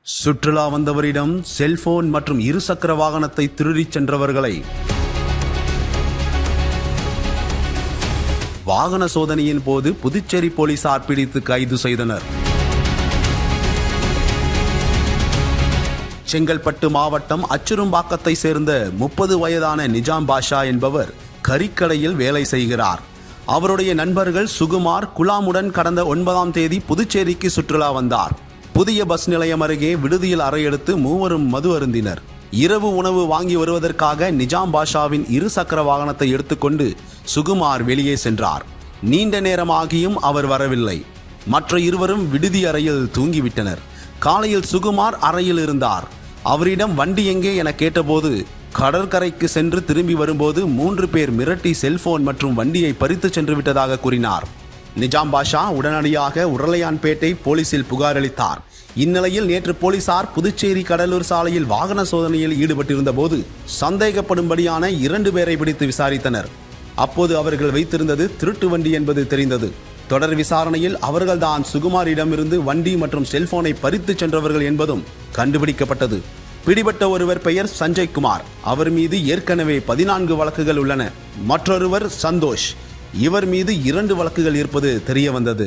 சுற்றுலா வந்தவரிடம் செல்போன் மற்றும் இருசக்கர வாகனத்தை திருடிச் சென்றவர்களை வாகன சோதனையின் போது புதுச்சேரி போலீசார் பிடித்து கைது செய்தனர். செங்கல்பட்டு மாவட்டம் அச்சுறும்பாக்கத்தை சேர்ந்த 30 வயதான நிஜாம் பாஷா என்பவர் கறிக்கடையில் வேலை செய்கிறார். அவருடைய நண்பர்கள் சுகுமார், குலாமுடன் கடந்த 9ஆம் தேதி புதுச்சேரிக்கு சுற்றுலா வந்தார். புதிய பஸ் நிலையம் அருகே விடுதியில் அறையெடுத்து மூவரும் மது அருந்தினர். இரவு உணவு வாங்கி வருவதற்காக நிஜாம் பாஷாவின் இருசக்கர வாகனத்தை எடுத்துக்கொண்டு சுகுமார் வெளியே சென்றார். நீண்ட நேரமாகியும் அவர் வரவில்லை. மற்ற இருவரும் விடுதி அறையில் தூங்கிவிட்டனர். காலையில் சுகுமார் அறையில் இருந்தார். அவரிடம் வண்டி எங்கே என கேட்டபோது கடற்கரைக்கு சென்று திரும்பி வரும்போது 3 பேர் மிரட்டி செல்போன் மற்றும் வண்டியை பறித்து சென்று விட்டதாக கூறினார். நிஜாம் பாஷா உடனடியாக உருளையான்பேட்டை போலீசில் புகார் அளித்தார். இந்நிலையில் நேற்று போலீசார் புதுச்சேரி கடலூர் சாலையில் வாகன சோதனையில் ஈடுபட்டிருந்த போது சந்தேகப்படும்படியான 2 பேரை பிடித்து விசாரித்தனர். அப்போது அவர்கள் வைத்திருந்தது திருட்டு வண்டி என்பது தெரிந்தது. தொடர் விசாரணையில் அவர்கள்தான் சுகுமாரிடமிருந்து வண்டி மற்றும் செல்போனை பறித்து சென்றவர்கள் என்பதும் கண்டுபிடிக்கப்பட்டது. பிடிபட்ட ஒருவர் பெயர் சஞ்சய் குமார். அவர் மீது ஏற்கனவே 14 வழக்குகள் உள்ளன. மற்றொருவர் சந்தோஷ். இவர் மீது 2 வழக்குகள் இருப்பது தெரிய வந்தது.